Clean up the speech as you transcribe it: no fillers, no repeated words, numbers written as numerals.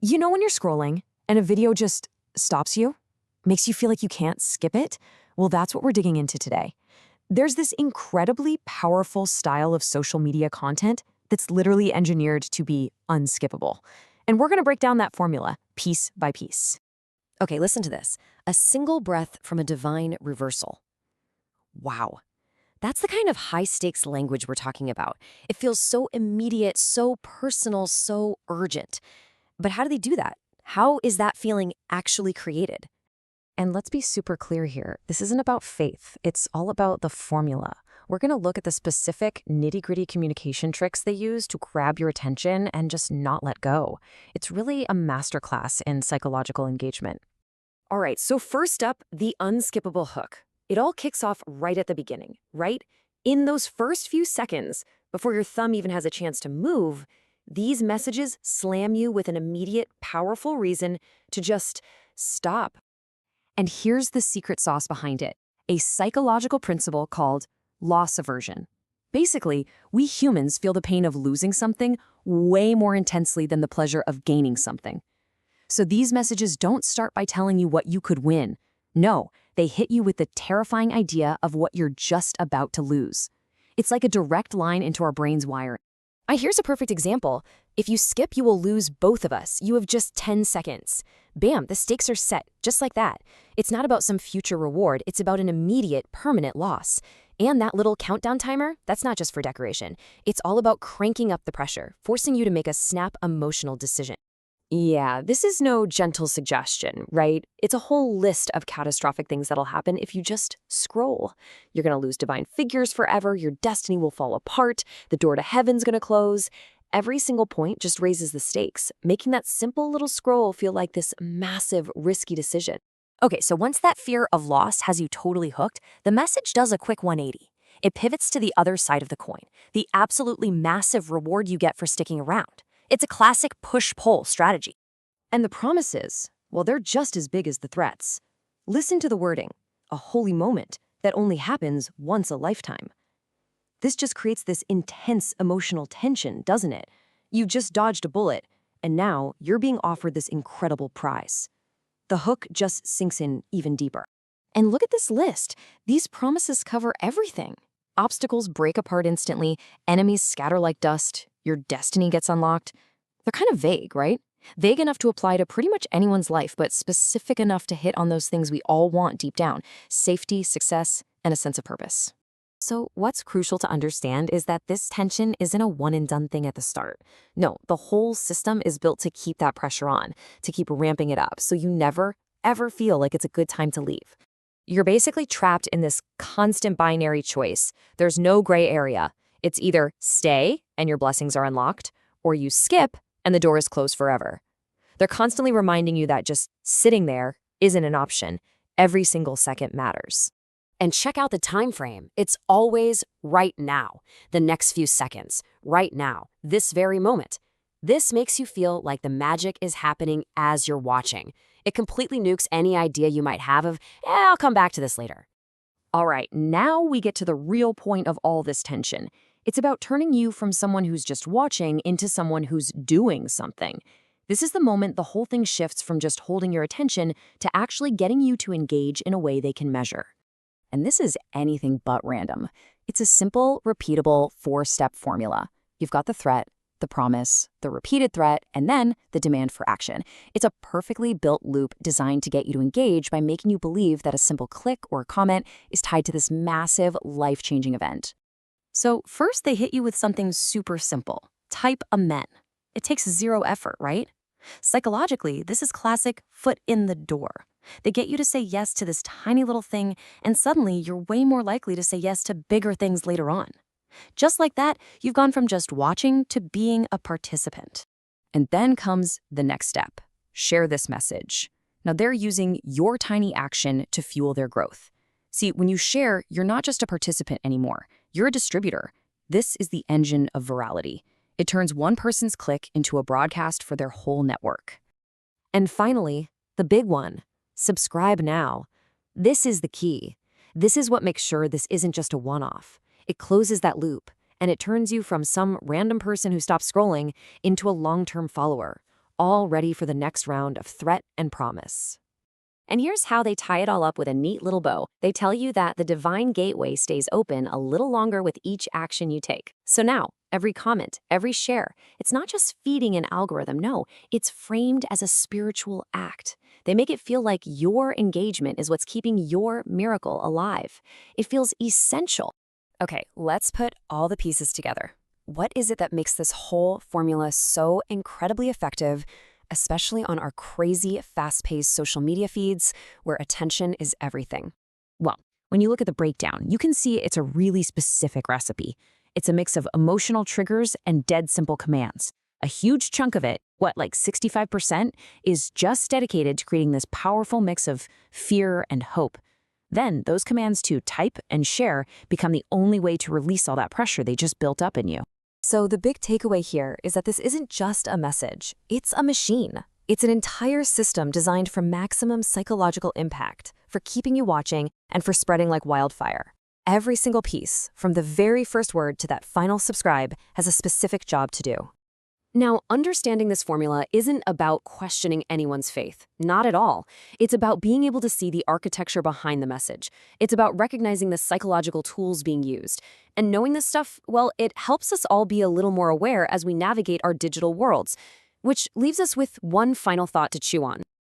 You know when you're scrolling and a video just stops you? Makes you feel like you can't skip it? Well, that's what we're digging into today. There's this incredibly powerful style of social media content that's literally engineered to be unskippable. And we're going to break down that formula piece by piece. Okay, listen to this. A single breath from a divine reversal. Wow. That's the kind of high-stakes language we're talking about. It feels so immediate, so personal, so urgent. But how do they do that? How is that feeling actually created? And let's be super clear here. This isn't about faith. It's all about the formula. We're going to look at the specific nitty-gritty communication tricks they use to grab your attention and just not let go. It's really a masterclass in psychological engagement. All right, so first up, the unskippable hook. It all kicks off right at the beginning, right? In those first few seconds, before your thumb even has a chance to move, these messages slam you with an immediate, powerful reason to just stop. And here's the secret sauce behind it, a psychological principle called loss aversion. Basically, we humans feel the pain of losing something way more intensely than the pleasure of gaining something. So these messages don't start by telling you what you could win. No, they hit you with the terrifying idea of what you're just about to lose. It's like a direct line into our brain's wiring. Here's a perfect example. If you skip, you will lose both of us. You have just 10 seconds. Bam, the stakes are set, just like that. It's not about some future reward. It's about an immediate, permanent loss. And that little countdown timer, that's not just for decoration. It's all about cranking up the pressure, forcing you to make a snap emotional decision. Yeah, this is no gentle suggestion, right? It's a whole list of catastrophic things that'll happen if you just scroll. You're going to lose divine figures forever, your destiny will fall apart, the door to heaven's going to close. Every single point just raises the stakes, making that simple little scroll feel like this massive, risky decision. Okay, so once that fear of loss has you totally hooked, the message does a quick 180. It pivots to the other side of the coin, the absolutely massive reward you get for sticking around. It's a classic push-pull strategy. And the promises, well, they're just as big as the threats. Listen to the wording, a holy moment that only happens once a lifetime. This just creates this intense emotional tension, doesn't it? You just dodged a bullet, and now you're being offered this incredible prize. The hook just sinks in even deeper. And look at this list. These promises cover everything. Obstacles break apart instantly, enemies scatter like dust, your destiny gets unlocked. They're kind of vague, right? Vague enough to apply to pretty much anyone's life, but specific enough to hit on those things we all want deep down: safety, success, and a sense of purpose. So what's crucial to understand is that this tension isn't a one-and-done thing at the start. No, the whole system is built to keep that pressure on, to keep ramping it up, so you never, ever feel like it's a good time to leave. You're basically trapped in this constant binary choice. There's no gray area. It's either stay and your blessings are unlocked, or you skip and the door is closed forever. They're constantly reminding you that just sitting there isn't an option. Every single second matters. And check out the time frame. It's always right now. The next few seconds, right now, this very moment. This makes you feel like the magic is happening as you're watching. It completely nukes any idea you might have of, I'll come back to this later. All right, now we get to the real point of all this tension. It's about turning you from someone who's just watching into someone who's doing something. This is the moment the whole thing shifts from just holding your attention to actually getting you to engage in a way they can measure. And this is anything but random. It's a simple, repeatable, 4-step formula. You've got the threat, the promise, the repeated threat, and then the demand for action. It's a perfectly built loop designed to get you to engage by making you believe that a simple click or comment is tied to this massive, life-changing event. So first they hit you with something super simple. Type amen. It takes zero effort, right? Psychologically, this is classic foot in the door. They get you to say yes to this tiny little thing, and suddenly you're way more likely to say yes to bigger things later on. Just like that, you've gone from just watching to being a participant. And then comes the next step. Share this message. Now they're using your tiny action to fuel their growth. See, when you share, you're not just a participant anymore. You're a distributor. This is the engine of virality. It turns one person's click into a broadcast for their whole network. And finally, the big one. Subscribe now. This is the key. This is what makes sure this isn't just a one-off. It closes that loop, and it turns you from some random person who stops scrolling into a long-term follower, all ready for the next round of threat and promise. And here's how they tie it all up with a neat little bow. They tell you that the divine gateway stays open a little longer with each action you take. So now, every comment, every share, it's not just feeding an algorithm. No, it's framed as a spiritual act. They make it feel like your engagement is what's keeping your miracle alive. It feels essential. Okay, let's put all the pieces together. What is it that makes this whole formula so incredibly effective, especially on our crazy, fast-paced social media feeds where attention is everything? Well, when you look at the breakdown, you can see it's a really specific recipe. It's a mix of emotional triggers and dead simple commands. A huge chunk of it, like 65%, is just dedicated to creating this powerful mix of fear and hope. Then those commands to type and share become the only way to release all that pressure they just built up in you. So the big takeaway here is that this isn't just a message, it's a machine. It's an entire system designed for maximum psychological impact, for keeping you watching, and for spreading like wildfire. Every single piece, from the very first word to that final subscribe, has a specific job to do. Now, understanding this formula isn't about questioning anyone's faith. Not at all. It's about being able to see the architecture behind the message. It's about recognizing the psychological tools being used. And knowing this stuff, well, it helps us all be a little more aware as we navigate our digital worlds. Which leaves us with one final thought to chew on.